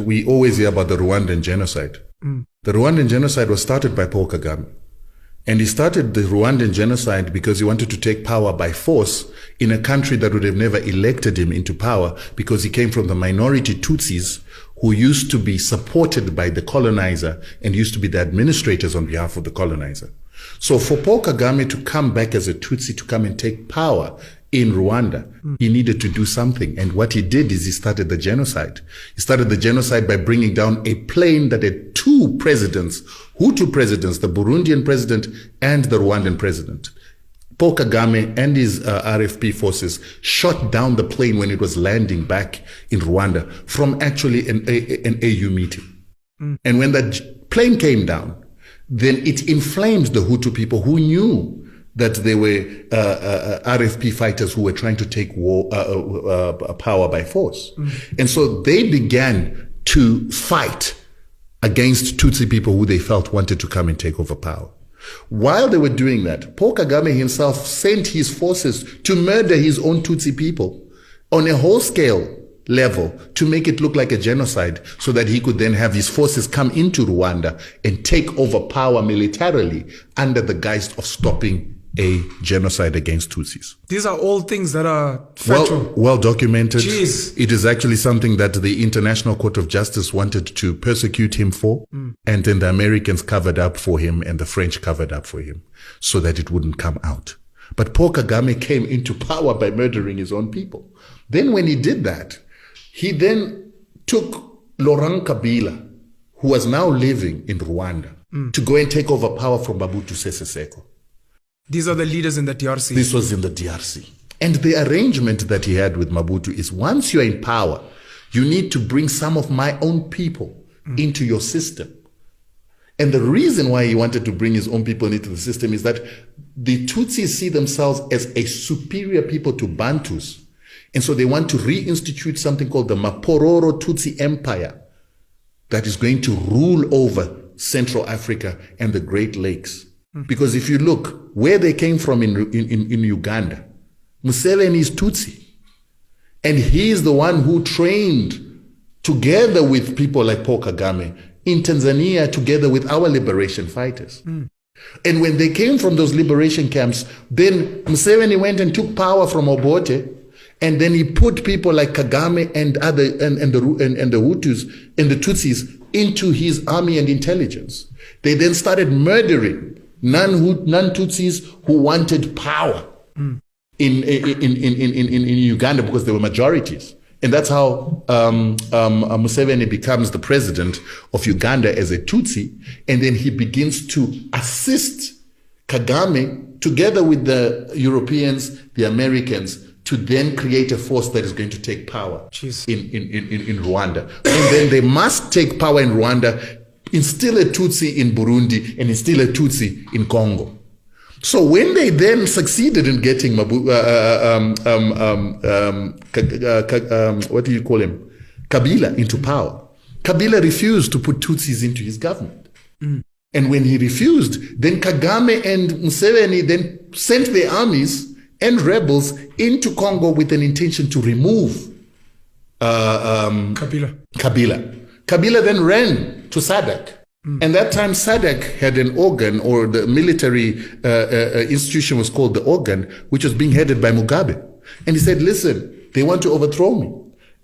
We always hear about the Rwandan genocide. The Rwandan genocide was started by Paul Kagame. And he started the Rwandan genocide because he wanted to take power by force in a country that would have never elected him into power, because he came from the minority Tutsis who used to be supported by the colonizer and used to be the administrators on behalf of the colonizer. So for Paul Kagame to come back as a Tutsi to come and take power in Rwanda, he needed to do something. And what he did is he started the genocide. He started the genocide by bringing down a plane that had two presidents, Hutu presidents, the Burundian president and the Rwandan president. Paul Kagame and his RFP forces shot down the plane when it was landing back in Rwanda from actually an AU meeting. And when that plane came down, then it inflamed the Hutu people who knew that there were RFP fighters who were trying to take power by force. And so they began to fight against Tutsi people who they felt wanted to come and take over power. While they were doing that, Paul Kagame himself sent his forces to murder his own Tutsi people on a whole-scale level to make it look like a genocide, so that he could then have his forces come into Rwanda and take over power militarily under the guise of stopping a genocide against Tutsis. These are all things that are factual. Well documented. Jeez. It is actually something that the International Court of Justice wanted to persecute him for, and then the Americans covered up for him and the French covered up for him so that it wouldn't come out. But Paul Kagame came into power by murdering his own people. Then when he did that, he then took Laurent Kabila, who was now living in Rwanda, to go and take over power from Mobutu Sese Seko. These are the leaders in the DRC. This was in the DRC. And the arrangement that he had with Mobutu is, once you're in power, you need to bring some of my own people into your system. And the reason why he wanted to bring his own people into the system is that the Tutsis see themselves as a superior people to Bantus. And so they want to reinstitute something called the Mapororo Tutsi Empire that is going to rule over Central Africa and the Great Lakes. Because if you look where they came from in Uganda, Museveni is Tutsi. And he is the one who trained, together with people like Paul Kagame, in Tanzania, together with our liberation fighters. And when they came from those liberation camps, then Museveni went and took power from Obote, and then he put people like Kagame and the Hutus and the Tutsis into his army and intelligence. They then started murdering non-Tutsis who wanted power in Uganda, because they were majorities. And that's how Museveni becomes the president of Uganda as a Tutsi. And then he begins to assist Kagame, together with the Europeans, the Americans, to then create a force that is going to take power in Rwanda. And then they must take power in Rwanda, instill a Tutsi in Burundi, and instill a Tutsi in Congo. So when they then succeeded in getting what do you call him? Kabila into power, Kabila refused to put Tutsis into his government. And when he refused, then Kagame and Museveni then sent their armies and rebels into Congo with an intention to remove Kabila. Kabila then ran to SADC. And that time SADC had an organ, or the military institution was called the organ, which was being headed by Mugabe. And he said, listen, they want to overthrow me.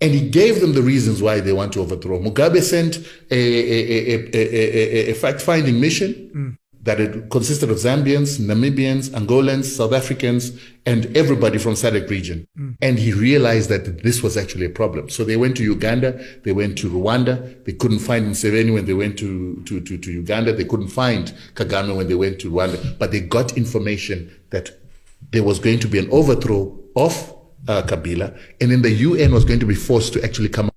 And he gave them the reasons why they want to overthrow. Mugabe sent a fact-finding mission that it consisted of Zambians, Namibians, Angolans, South Africans, and everybody from SADC region. And he realized that this was actually a problem. So they went to Uganda, they went to Rwanda, they couldn't find Museveni when they went to Uganda, they couldn't find Kagame when they went to Rwanda, but they got information that there was going to be an overthrow of Kabila, and then the UN was going to be forced to actually come